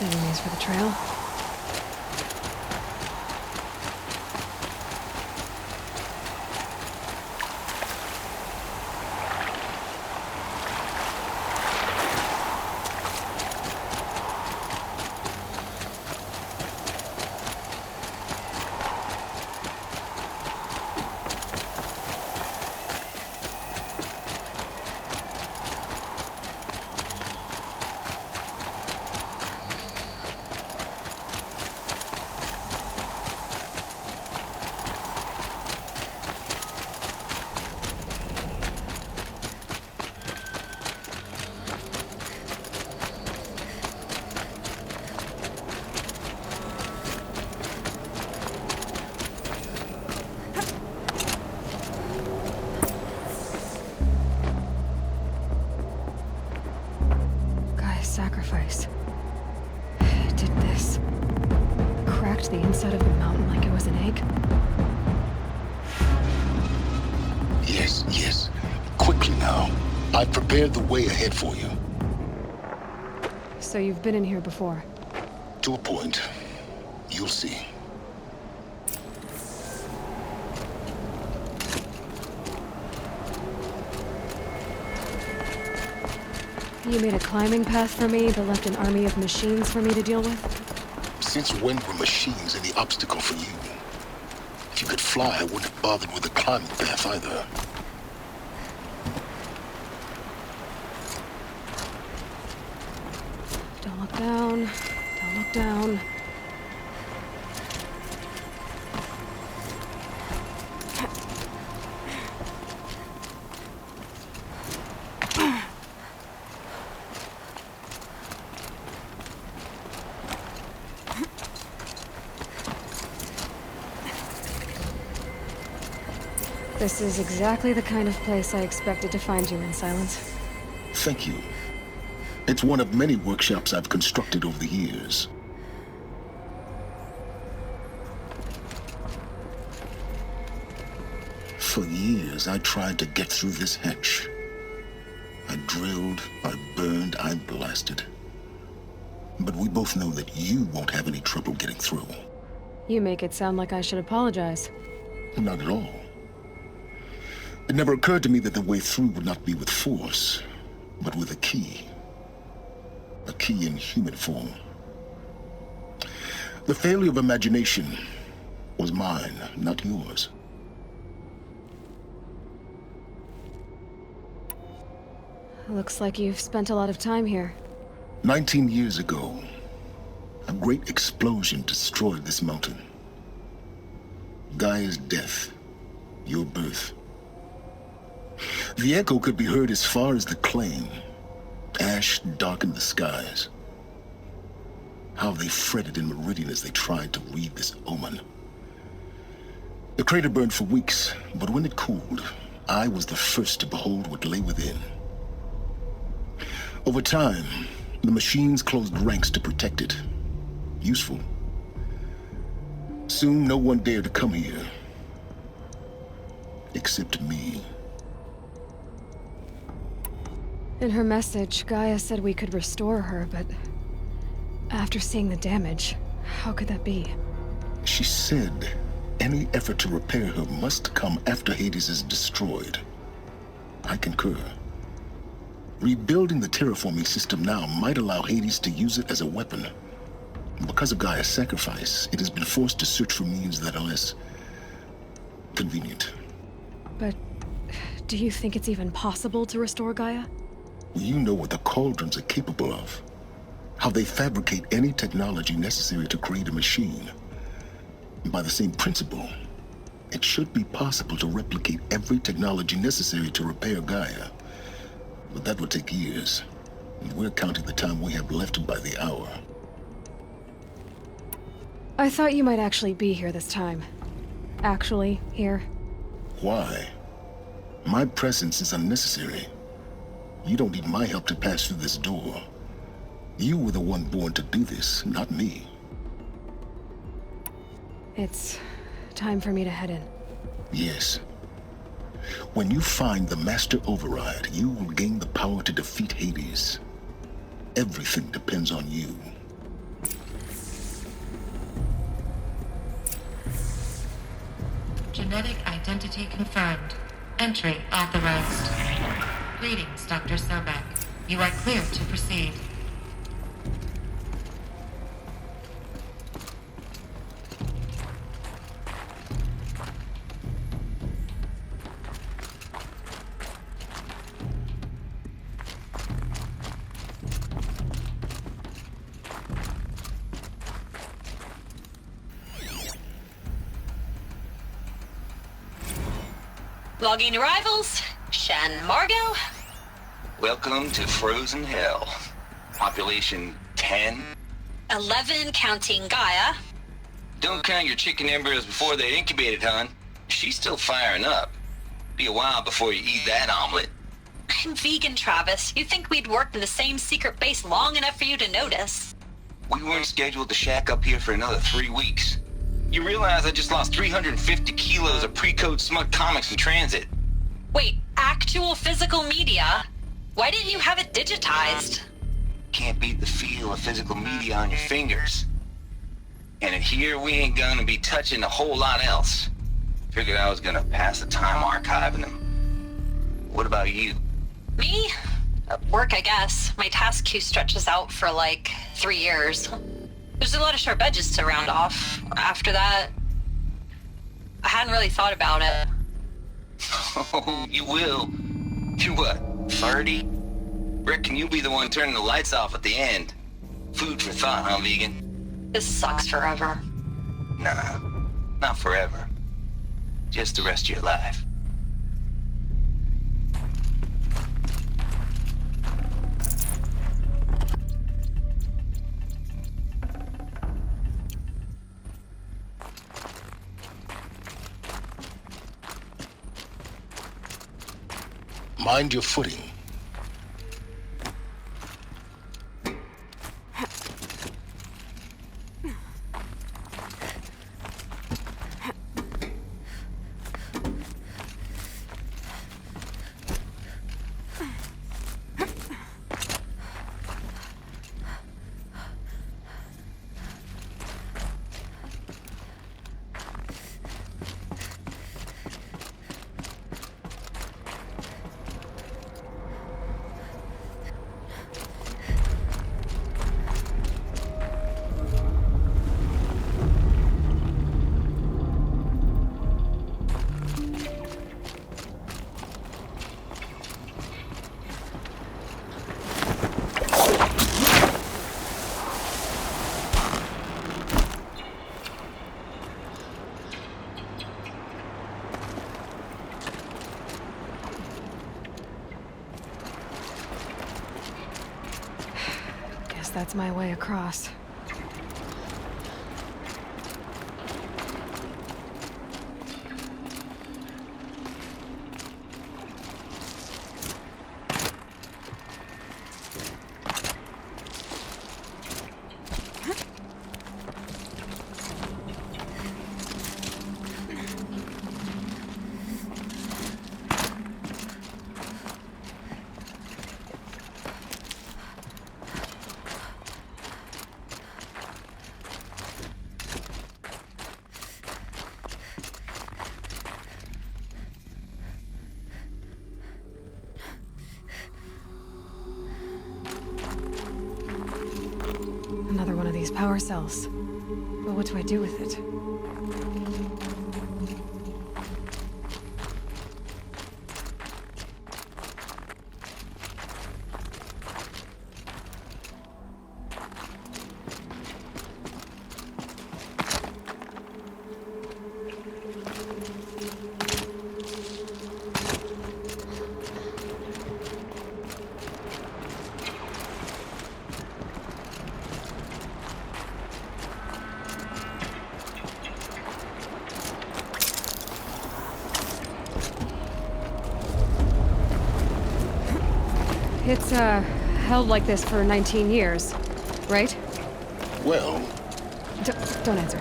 Saving these for the trail. Sacrifice. It did this. Cracked the inside of the mountain like it was an egg. Yes, yes. Quickly now. I've prepared the way ahead for you. So you've been in here before? To a point. You'll see. You made a climbing path for me, but left an army of machines for me to deal with? Since when were machines any obstacle for you? If you could fly, I wouldn't have bothered with the climbing path either. Don't look down. Don't look down. This is exactly the kind of place I expected to find you in, Silence. Thank you. It's one of many workshops I've constructed over the years. For years, I tried to get through this hatch. I drilled, I burned, I blasted. But we both know that you won't have any trouble getting through. You make it sound like I should apologize. Not at all. It never occurred to me that the way through would not be with force, but with a key. A key in human form. The failure of imagination was mine, not yours. Looks like you've spent a lot of time here. 19 years ago, a great explosion destroyed this mountain. Gaia's death, your birth. The echo could be heard as far as the claim. Ash darkened the skies. How they fretted in meridian as they tried to read this omen. The crater burned for weeks, but when it cooled, I was the first to behold what lay within. Over time, the machines closed ranks to protect it. Useful. Soon, no one dared to come here. Except me. In her message, Gaia said we could restore her, but after seeing the damage, how could that be? She said any effort to repair her must come after Hades is destroyed. I concur. Rebuilding the terraforming system now might allow Hades to use it as a weapon. Because of Gaia's sacrifice, it has been forced to search for means that are less convenient. But do you think it's even possible to restore Gaia? You know what the Cauldrons are capable of. How they fabricate any technology necessary to create a machine. By the same principle, it should be possible to replicate every technology necessary to repair Gaia. But that would take years, and we're counting the time we have left by the hour. I thought you might actually be here this time. Actually, here. Why? My presence is unnecessary. You don't need my help to pass through this door. You were the one born to do this, not me. It's time for me to head in. Yes. When you find the Master Override, you will gain the power to defeat Hades. Everything depends on you. Genetic identity confirmed. Entry authorized. Greetings, Dr. Sobek. You are cleared to proceed. Logging arrivals. Shan Margot. Welcome to Frozen Hell. Population 10. 11 counting Gaia. Don't count your chicken embryos before they're incubated, hon. She's still firing up. Be a while before you eat that omelet. I'm vegan, Travis. You'd think we'd worked in the same secret base long enough for you to notice. We weren't scheduled to shack up here for another 3 weeks. You realize I just lost 350 kilos of pre-code smut comics in transit. Wait, actual physical media? Why didn't you have it digitized? Can't beat the feel of physical media on your fingers. And in here, we ain't gonna be touching a whole lot else. Figured I was gonna pass the time archiving them. What about you? Me? Work, I guess. My task queue stretches out for like 3 years. There's a lot of sharp edges to round off. After that, I hadn't really thought about it. Oh, you will. You're what, 30? Reckon you'll be the one turning the lights off at the end. Food for thought, huh, vegan? This sucks forever. Nah, not forever. Just the rest of your life. Mind your footing. That's my way across. Another one of these power cells. But what do I do with it? It's, held like this for 19 years, right? Well, Don't answer.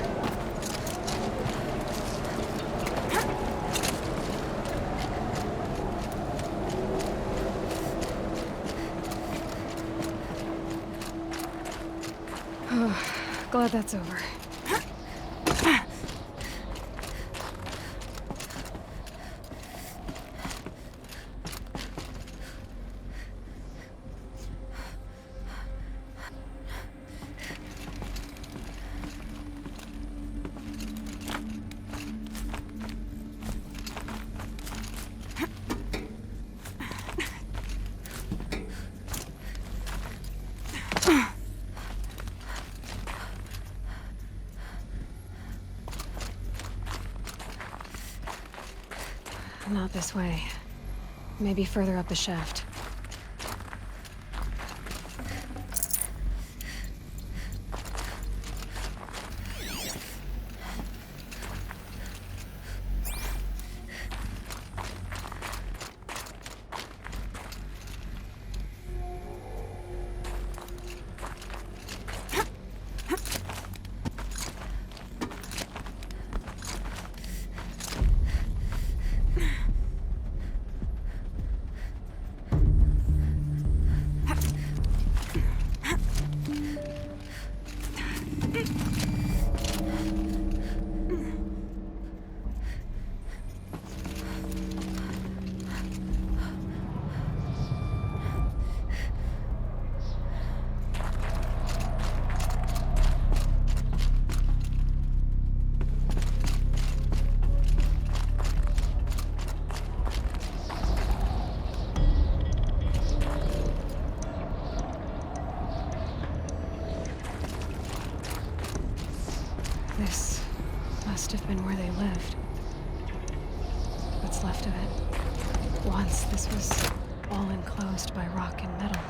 Glad that's over. this way. Maybe further up the shaft. This must have been where they lived. What's left of it. Once this was all enclosed by rock and metal.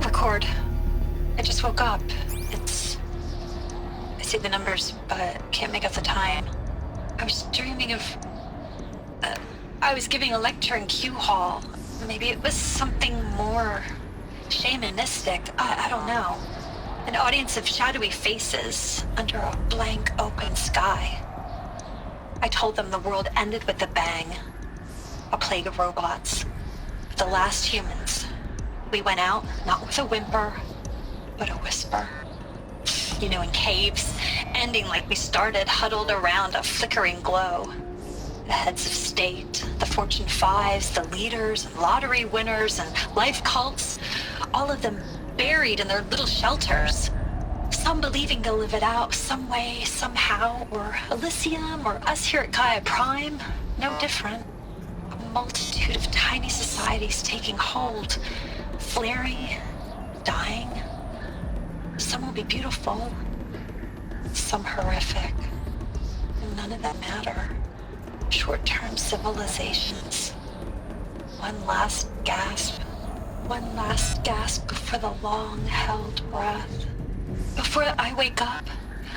Record. I just woke up. I see the numbers, but can't make out the time. I was dreaming of... I was giving a lecture in Q Hall. Maybe it was something more shamanistic. I don't know. An audience of shadowy faces under a blank open sky. I told them the world ended with a bang. A plague of robots. The last humans. We went out, not with a whimper, but a whisper. You know, in caves, ending like we started, huddled around a flickering glow. The heads of state, the Fortune 5s, the leaders, and lottery winners, and life cults, all of them buried in their little shelters. Some believing they'll live it out some way, somehow, or Elysium, or us here at Gaia Prime, no different. A multitude of tiny societies taking hold, flaring, dying. Some will be beautiful, some horrific. None of them matter. Short-term civilizations. One last gasp before the long-held breath. Before I wake up,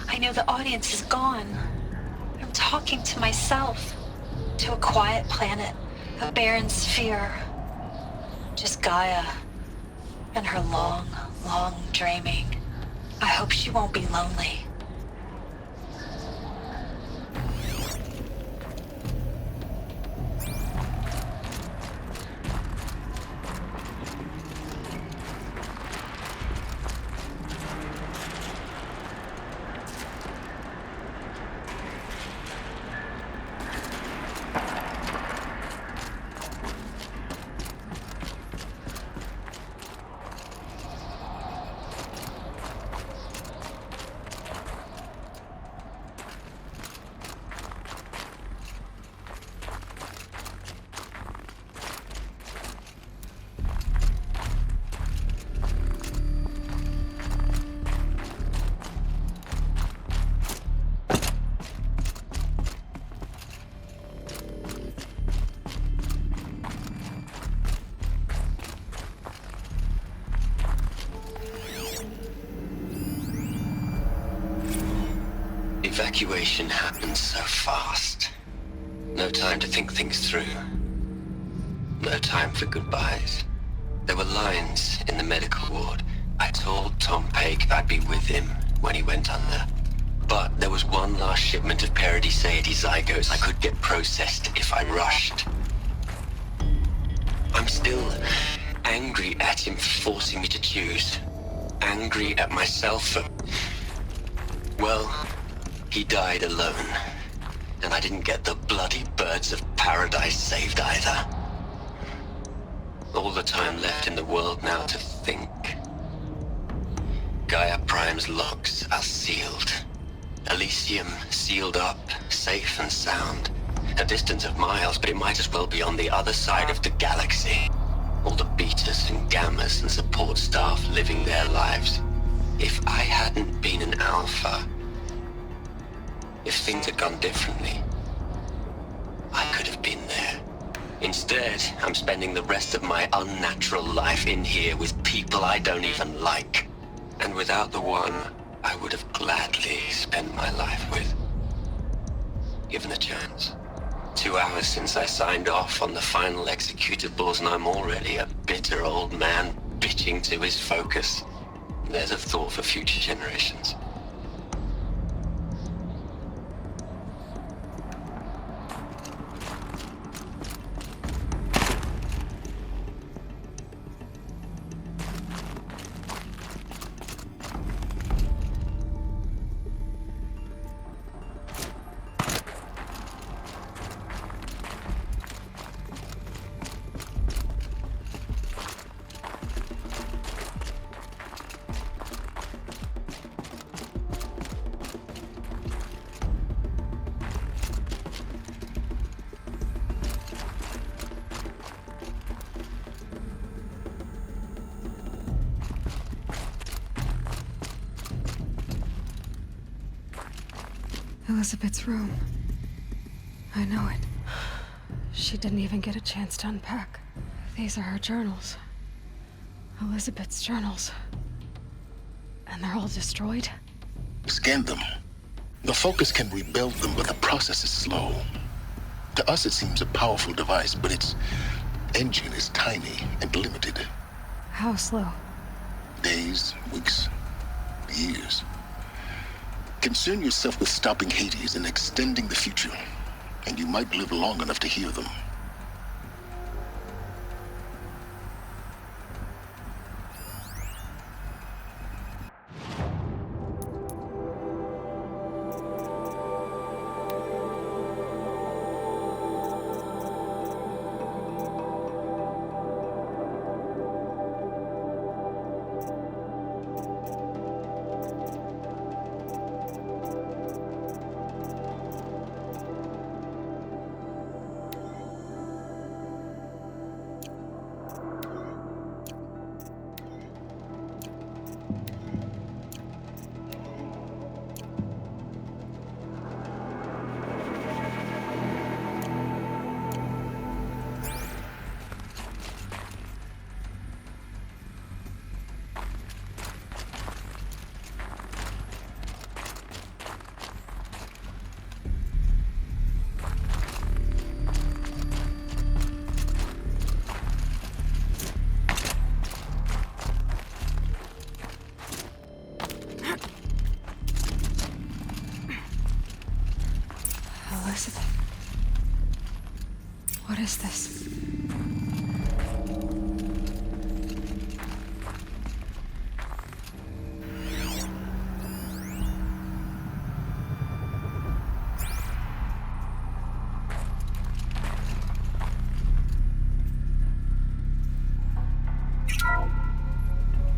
I know the audience is gone. I'm talking to myself, to a quiet planet, a barren sphere. Just Gaia and her long, long dreaming. I hope she won't be lonely. Evacuation happened so fast. No time to think things through. No time for goodbyes. There were lines in the medical ward. I told Tom Paik I'd be with him when he went under. But there was one last shipment of Pt43 zygotes I could get processed if I rushed. I'm still angry at him for forcing me to choose. Angry at myself for... well... he died alone, and I didn't get the bloody birds of paradise saved either. All the time left in the world now to think. Gaia Prime's locks are sealed. Elysium sealed up, safe and sound. a distance of miles, but it might as well be on the other side of the galaxy. All the betas and gammas and support staff living their lives. If I hadn't been an alpha, if things had gone differently, I could have been there. Instead, I'm spending the rest of my unnatural life in here with people I don't even like. And without the one I would have gladly spent my life with. Given the chance. 2 hours since I signed off on the final executables, and I'm already a bitter old man bitching to his focus. There's a thought for future generations. Elizabeth's room. I know it. She didn't even get a chance to unpack. These are her journals. Elizabeth's journals. And they're all destroyed? Scan them. The Focus can rebuild them, but the process is slow. To us, it seems a powerful device, but its engine is tiny and limited. How slow? Days, weeks, years. Concern yourself with stopping Hades and extending the future, and you might live long enough to hear them. Elizabeth. What is this?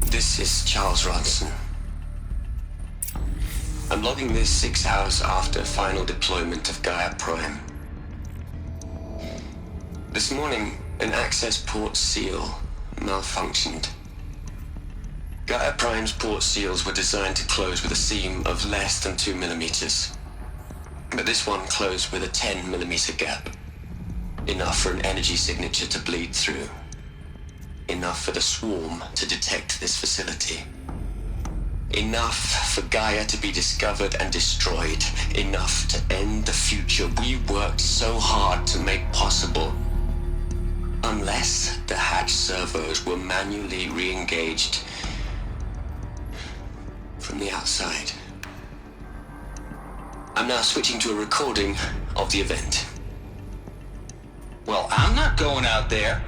This is Charles Ronson. I'm logging this 6 hours after final deployment of Gaia Prime. This morning, an access port seal malfunctioned. Gaia Prime's port seals were designed to close with a seam of less than 2 millimeters. But this one closed with a 10 millimeter gap. Enough for an energy signature to bleed through. Enough for the swarm to detect this facility. Enough for Gaia to be discovered and destroyed. Enough to end the future we worked so hard to make possible. Unless the hatch servos were manually re-engaged from the outside. I'm now switching to a recording of the event. Well, I'm not going out there.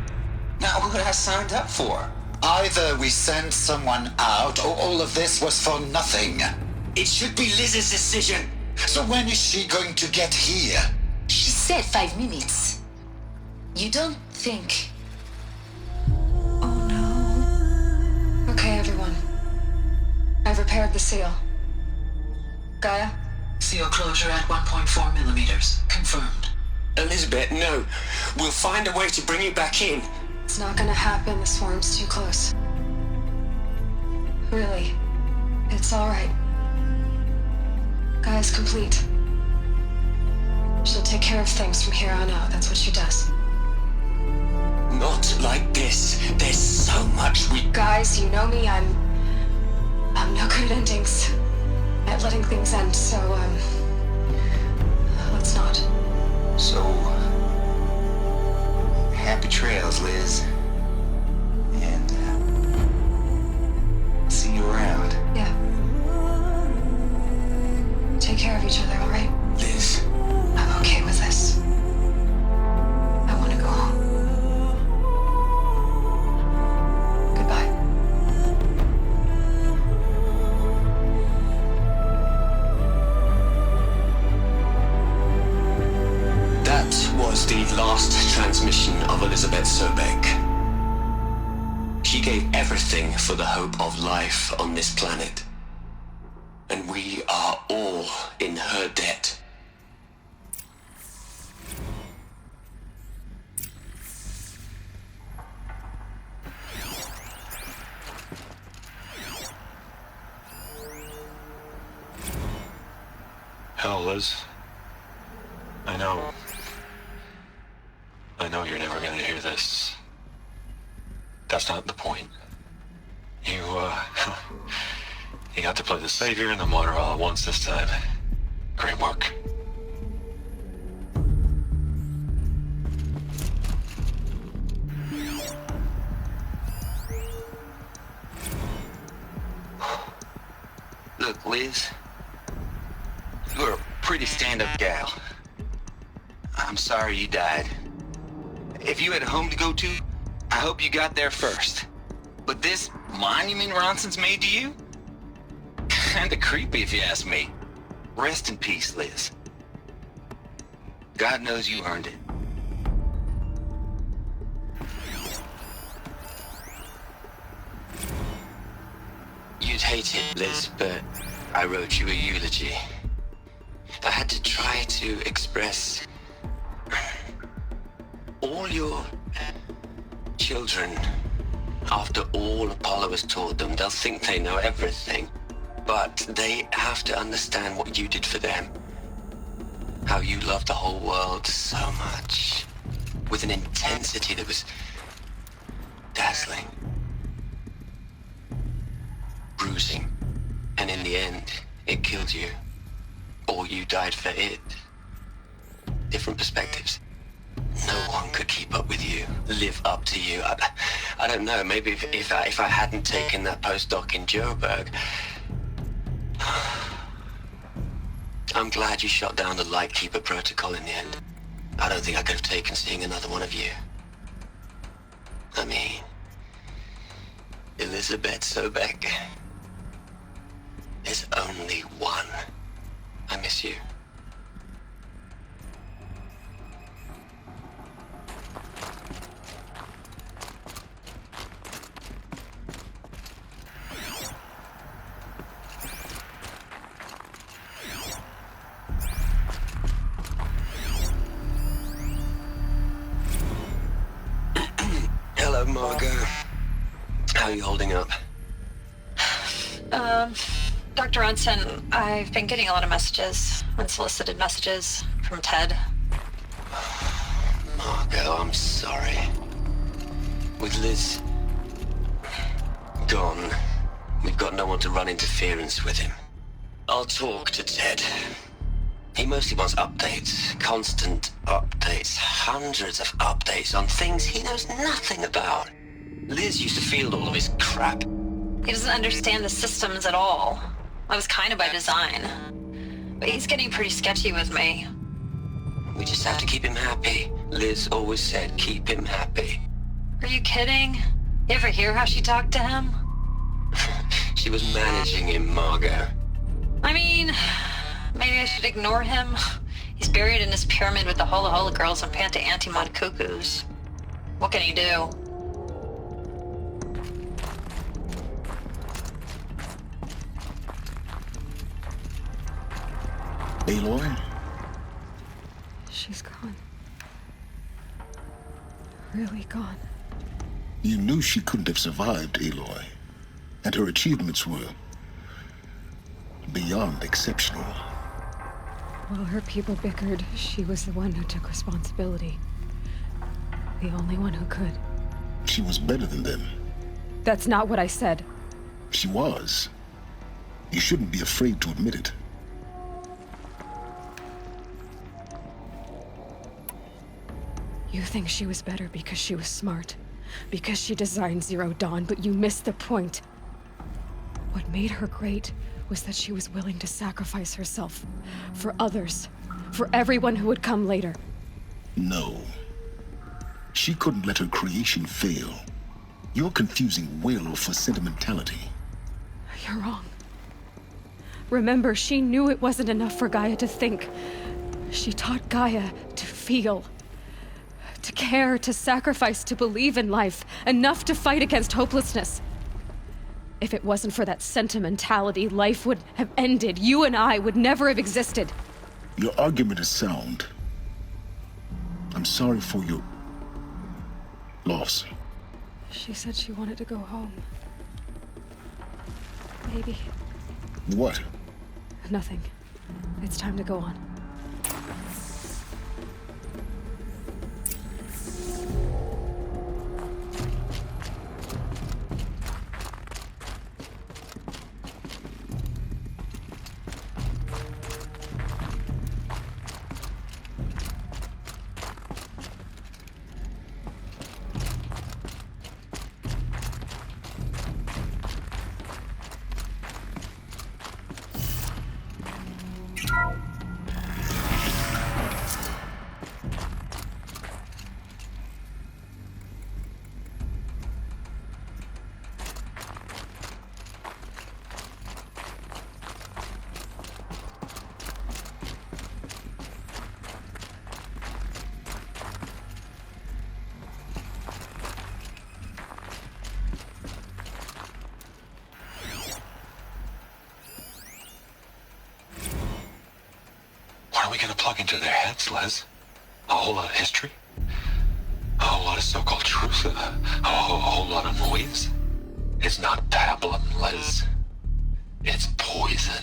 Now, what I signed up for? Either we send someone out, or all of this was for nothing. It should be Liz's decision. So when is she going to get here? She said 5 minutes. You don't think... Oh no. Okay, everyone. I've repaired the seal. Gaia? Seal closure at 1.4 millimeters. Confirmed. Elizabeth, no. We'll find a way to bring you back in. It's not gonna happen. The swarm's too close. Really. It's alright. Gaia's complete. She'll take care of things from here on out. That's what she does. Not like this. There's so much we... Guys, you know me. I'm no good at endings. At letting things end, so, let's not. So, happy trails, Liz. And, see you around. Yeah. Take care of each other, alright? Liz. I'm okay with this. I want to go home. Goodbye. That was the last transmission of Elizabeth Sobek. She gave everything for the hope of life on this planet. And we are all in her debt. Hell, Liz. I know you're never gonna hear this. That's not the point. You got to play the savior and the martyr all at once this time. Great work. Look, Liz. You're a pretty stand-up gal. I'm sorry you died. If you had a home to go to, I hope you got there first. But this monument Ronson's made to you? Kinda creepy if you ask me. Rest in peace, Liz. God knows you earned it. You'd hate it, Liz, but I wrote you a eulogy. I had to try to express all your children. After all Apollo has taught them, they'll think they know everything. But they have to understand what you did for them. How you loved the whole world so much. With an intensity that was dazzling. Bruising. And in the end, it killed you. Or you died for it. Different perspectives. No one could keep up with you, live up to you. I don't know, maybe if I hadn't taken that postdoc in Joburg. I'm glad you shot down the Lightkeeper protocol in the end. I don't think I could have taken seeing another one of you. I mean, Elizabeth Sobek. There's only one. I miss you. Hello, Margot. How are you holding up? Dr. Ronson, I've been getting a lot of messages, unsolicited messages from Ted. Margot, I'm sorry. With Liz gone, we've got no one to run interference with him. I'll talk to Ted. He mostly wants updates, constant updates, hundreds of updates on things he knows nothing about. Liz used to field all of his crap. He doesn't understand the systems at all. That was kind of by design. But he's getting pretty sketchy with me. We just have to keep him happy. Liz always said keep him happy. Are you kidding? You ever hear how she talked to him? She was managing him, Margot. I mean, maybe I should ignore him. He's buried in his pyramid with the Hula Hula girls and Panta Antimod cuckoos. What can he do? Aloy? She's gone. really gone. You knew she couldn't have survived, Aloy. And her achievements were beyond exceptional. While her people bickered, she was the one who took responsibility. The only one who could. She was better than them. That's not what I said. She was. You shouldn't be afraid to admit it. You think she was better because she was smart, because she designed Zero Dawn, but you missed the point. What made her great was that she was willing to sacrifice herself for others, for everyone who would come later. No. She couldn't let her creation fail. You're confusing will for sentimentality. You're wrong. Remember, she knew it wasn't enough for Gaia to think. She taught Gaia to feel. To care, to sacrifice, to believe in life. Enough to fight against hopelessness. If it wasn't for that sentimentality, life would have ended. You and I would never have existed. Your argument is sound. I'm sorry for your loss. She said she wanted to go home. Maybe. What? Nothing. It's time to go on. What are we gonna plug into their heads, Les? A whole lot of history? A whole lot of so-called truth? A whole lot of noise? It's not pablum, Les. It's poison.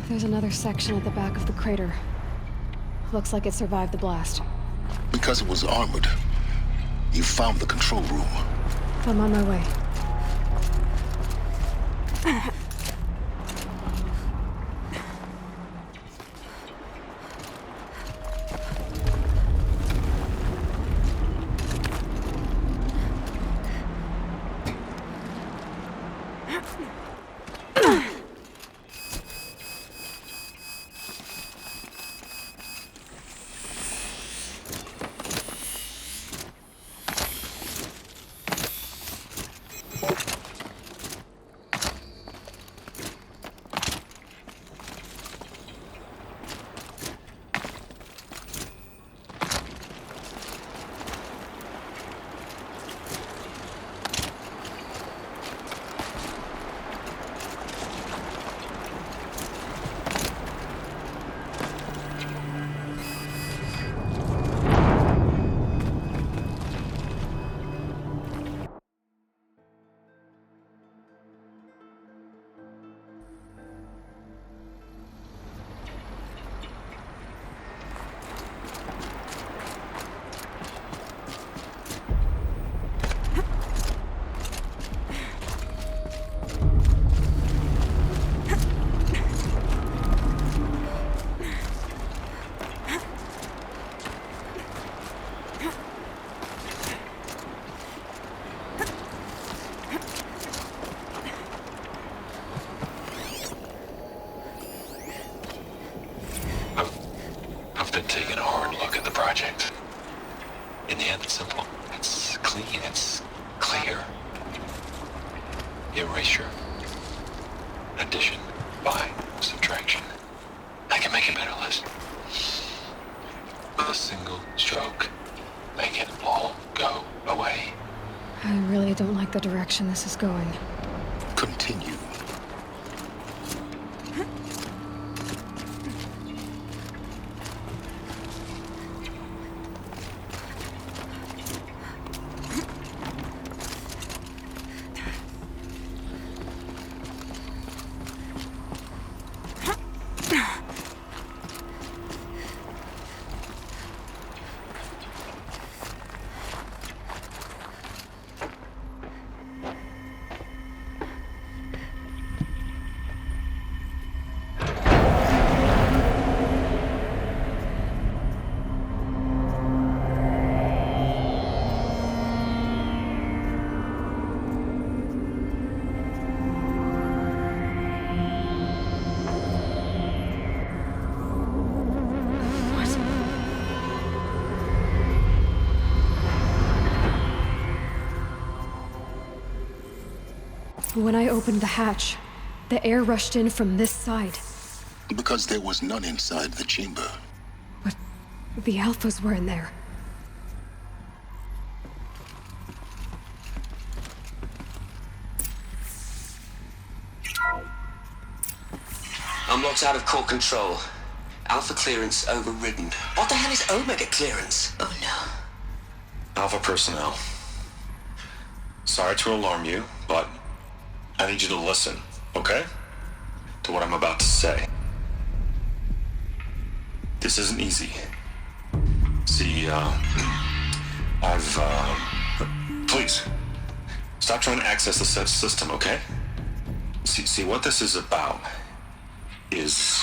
There's another section at the back of the crater. Looks like it survived the blast. Because it was armored, you found the control room. I'm on my way. It's simple. It's clean. It's clear. Erasure. Addition. By. Subtraction. I can make it better, Liz. With a single stroke, make it all go away. I really don't like the direction this is going. Continue. When I opened the hatch, the air rushed in from this side. Because there was none inside the chamber. But the Alphas were in there. I'm locked out of core control. Alpha clearance overridden. What the hell is Omega clearance? Oh no. Alpha personnel. Sorry to alarm you, but I need you to listen, okay? To what I'm about to say. This isn't easy. See, please, stop trying to access the system, okay? See, what this is about is,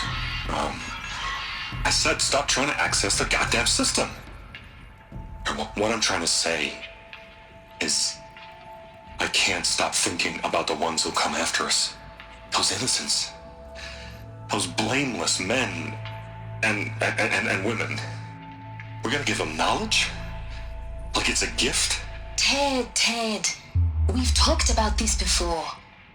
I said stop trying to access the goddamn system. And what I'm trying to say is, I can't stop thinking about the ones who come after us. Those innocents. Those blameless men and women. We're gonna give them knowledge? Like it's a gift? Ted. We've talked about this before.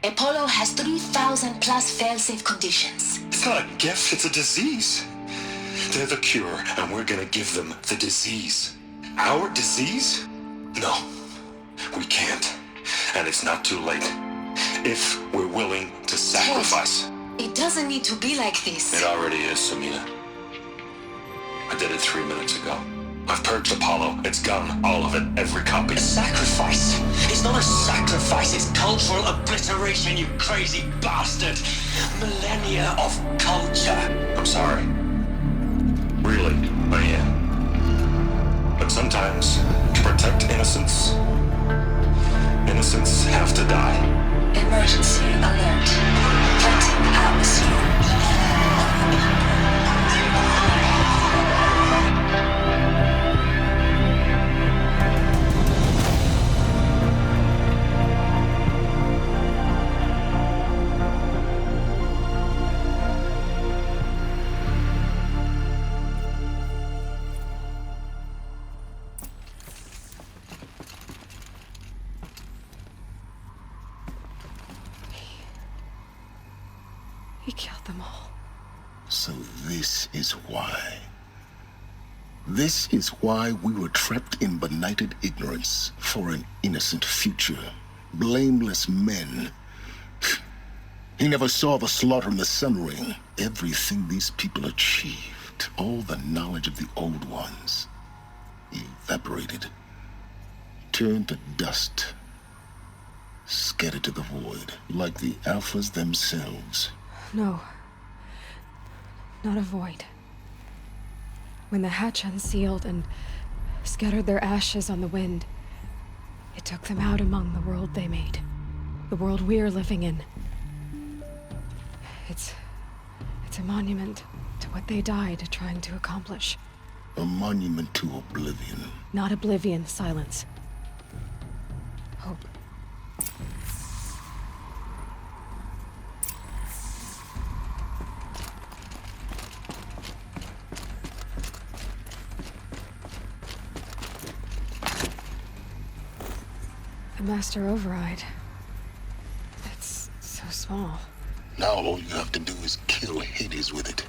Apollo has 3,000 plus fail-safe conditions. It's not a gift, it's a disease. They're the cure, and we're gonna give them the disease. Our disease? No, we can't. And it's not too late. If we're willing to sacrifice. Ted, it doesn't need to be like this. It already is, Samina. I did it 3 minutes ago. I've purged Apollo. It's gone. All of it. Every copy. A sacrifice? It's not a sacrifice. It's cultural obliteration, you crazy bastard. Millennia of culture. I'm sorry. Really, I am. But sometimes, to protect innocence, innocents have to die. Emergency alert. Cutting atmosphere. He killed them all. So this is why. This is why we were trapped in benighted ignorance for an innocent future. Blameless men. He never saw the slaughter in the Sun Ring. Everything these people achieved, all the knowledge of the old ones, evaporated, turned to dust, scattered to the void, like the Alphas themselves. No. Not a void. When the hatch unsealed and scattered their ashes on the wind, it took them out among the world they made. The world we're living in. It's a monument to what they died trying to accomplish. A monument to oblivion. Not oblivion, silence. Hope. The Master Override. It's so small. Now all you have to do is kill Hades with it.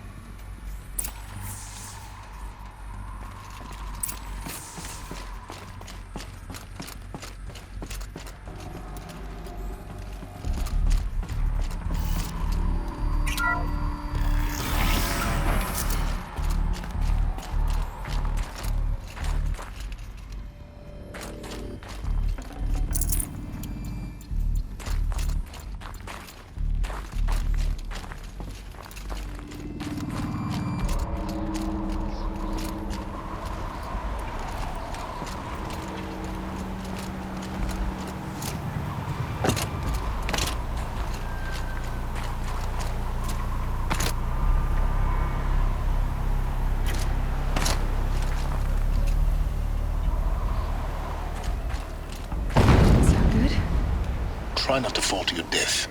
Try not to fall to your death.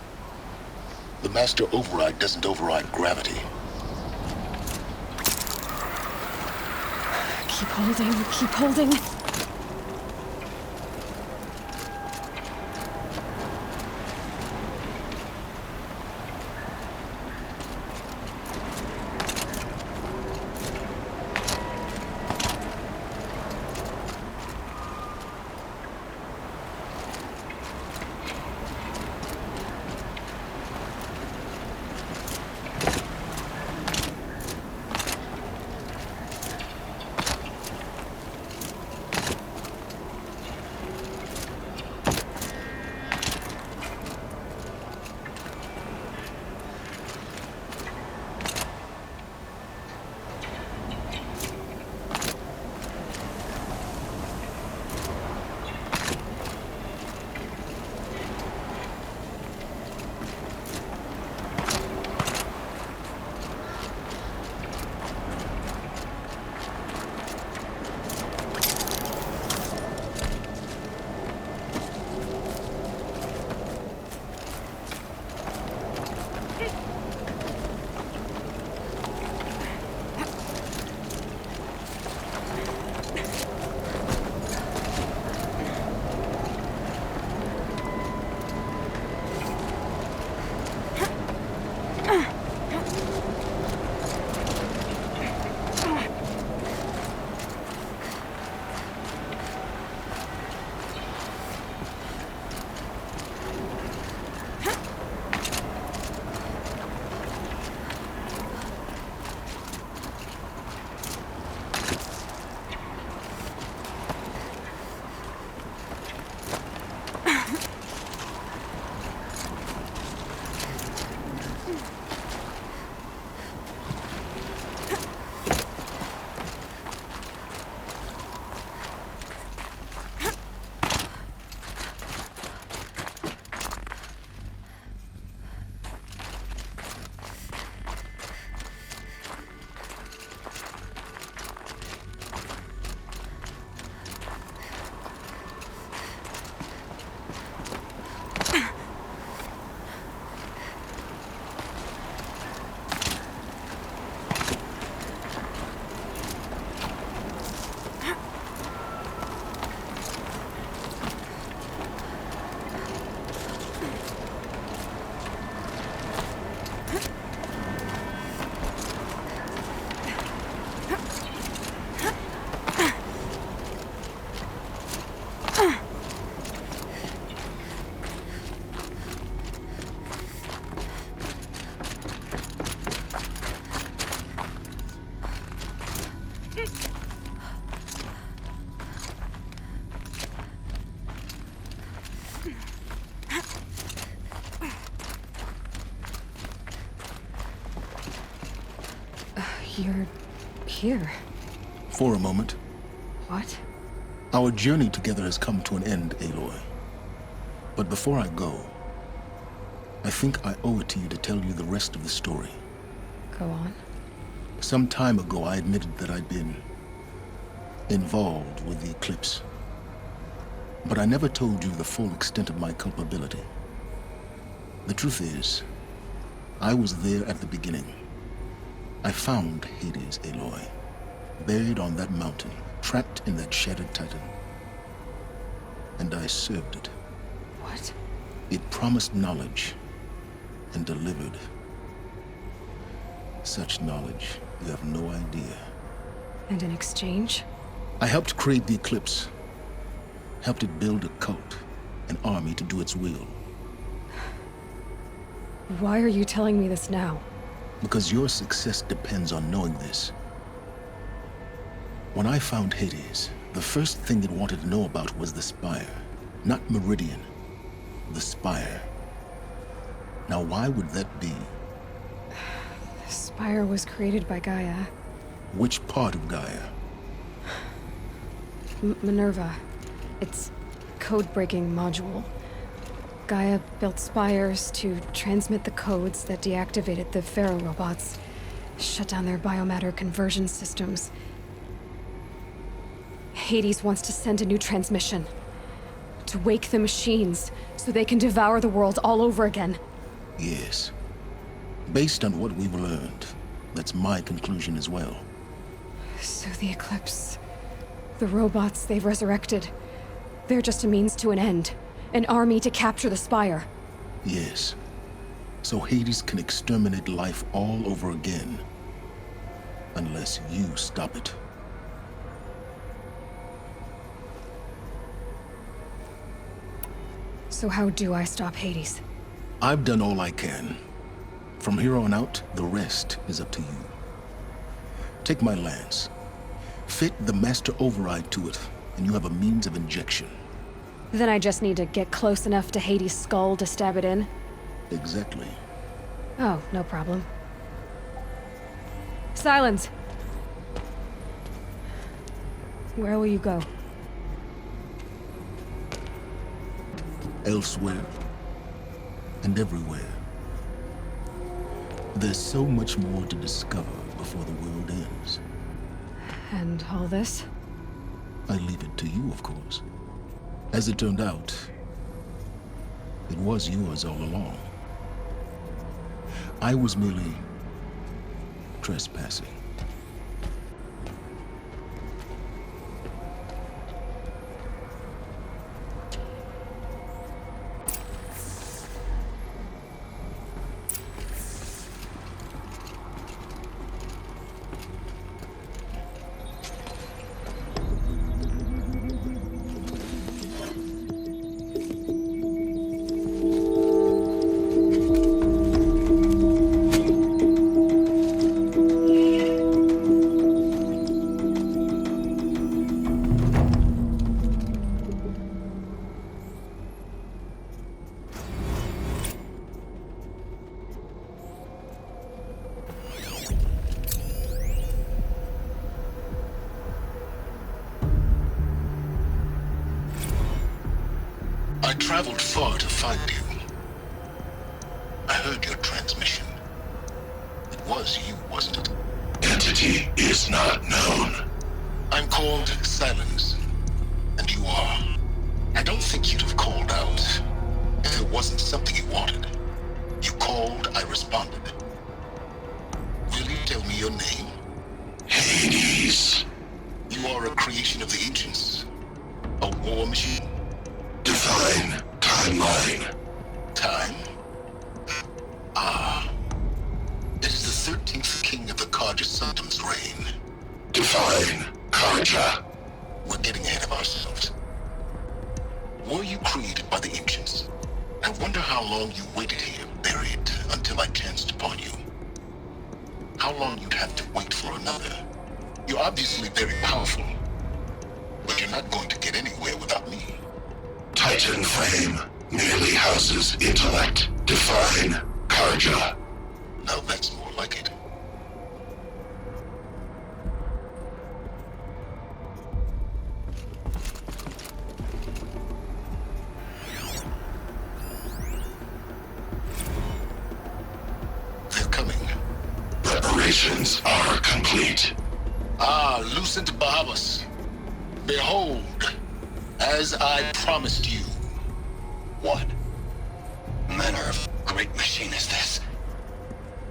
The Master Override doesn't override gravity. Keep holding, keep holding. You're here. For a moment. What? Our journey together has come to an end, Aloy. But before I go, I think I owe it to you to tell you the rest of the story. Go on. Some time ago, I admitted that I'd been involved with the eclipse. But I never told you the full extent of my culpability. The truth is, I was there at the beginning. I found Hades, Aloy, buried on that mountain, trapped in that shattered titan. And I served it. What? It promised knowledge and delivered. Such knowledge, you have no idea. And in exchange? I helped create the Eclipse. Helped it build a cult, an army to do its will. Why are you telling me this now? Because your success depends on knowing this. When I found Hades, the first thing it wanted to know about was the Spire. Not Meridian. The Spire. Now why would that be? The Spire was created by Gaia. Which part of Gaia? Minerva. Its code-breaking module. Gaia built spires to transmit the codes that deactivated the Pharaoh robots, shut down their biomatter conversion systems. Hades wants to send a new transmission. To wake the machines, so they can devour the world all over again. Yes. Based on what we've learned, that's my conclusion as well. So the Eclipse... the robots they've resurrected... they're just a means to an end. An army to capture the Spire. Yes. So Hades can exterminate life all over again. Unless you stop it. So how do I stop Hades? I've done all I can. From here on out, the rest is up to you. Take my lance. Fit the master override to it, and you have a means of injection. Then I just need to get close enough to Hades' skull to stab it in? Exactly. Oh, no problem. Silence! Where will you go? Elsewhere. And everywhere. There's so much more to discover before the world ends. And all this? I leave it to you, of course. As it turned out, it was yours all along. I was merely trespassing. I traveled far to find you. I heard your transmission. It was you, wasn't it? Entity is not known. I'm called Silence, and you are. I don't think you'd have called out if it wasn't something you wanted. You called, I responded. Will you tell me your name? Hades. You are a creation of the ancients. A war machine. Define timeline. Time? Ah. It is the 13th king of the Karja Sanctum's reign. Define Karja. We're getting ahead of ourselves. Were you created by the ancients? I wonder how long you waited here, buried, until I chanced upon you. How long you'd have to wait for another. You're obviously very powerful, but you're not going to get anywhere without me. Titan Flame merely houses intellect. Define Karja. Now that's more like it. They're coming. Preparations are complete. Ah, Lucent Bahavas. Behold, as I promised you. What manner of great machine is this?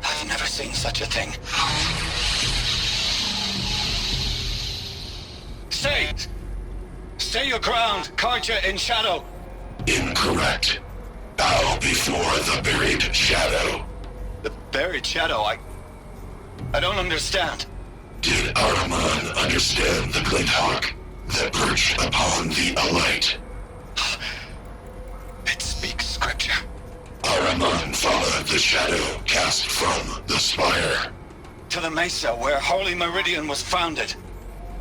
I've never seen such a thing. Stay! Stay your ground, Karja in shadow! Incorrect. Bow before the buried shadow. The buried shadow, I don't understand. Did Ahriman understand the Glint Hawk that perched upon the Alight? It speaks scripture. Ahriman followed the shadow cast from the spire. To the mesa where Holy Meridian was founded.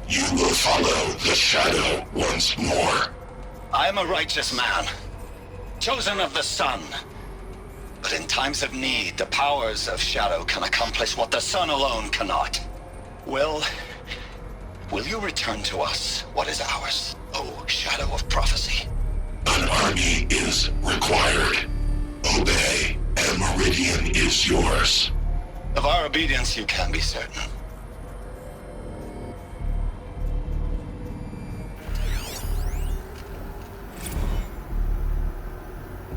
You will follow the shadow once more. I am a righteous man, chosen of the sun. But in times of need, the powers of shadow can accomplish what the sun alone cannot. Will you return to us what is ours, O shadow of prophecy? An army is required. Obey, and Meridian is yours. Of our obedience you can be certain.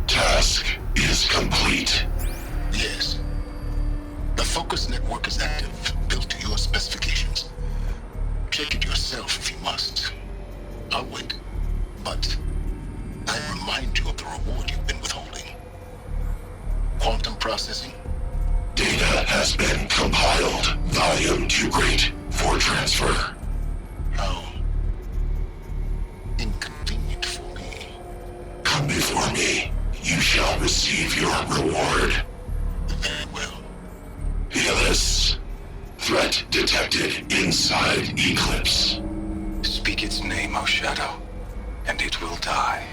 Task is complete. Yes. The focus network is active, built to your specifications. Check it yourself if you must. I'll wait. But I remind you of the reward you've been withholding. Quantum processing? Data has been compiled. Volume too great for transfer. How inconvenient for me. Come before me. You shall receive your reward. Very well. Helis. Threat detected inside Eclipse. Speak its name, O Shadow, and it will die.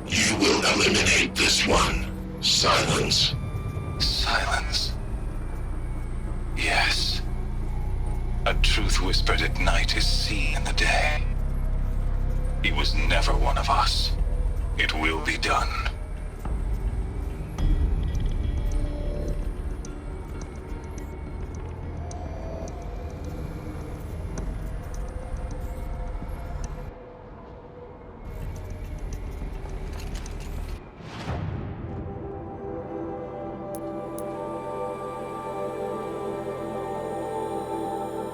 You will eliminate this one. Silence. Silence. Yes. A truth whispered at night is seen in the day. He was never one of us. It will be done.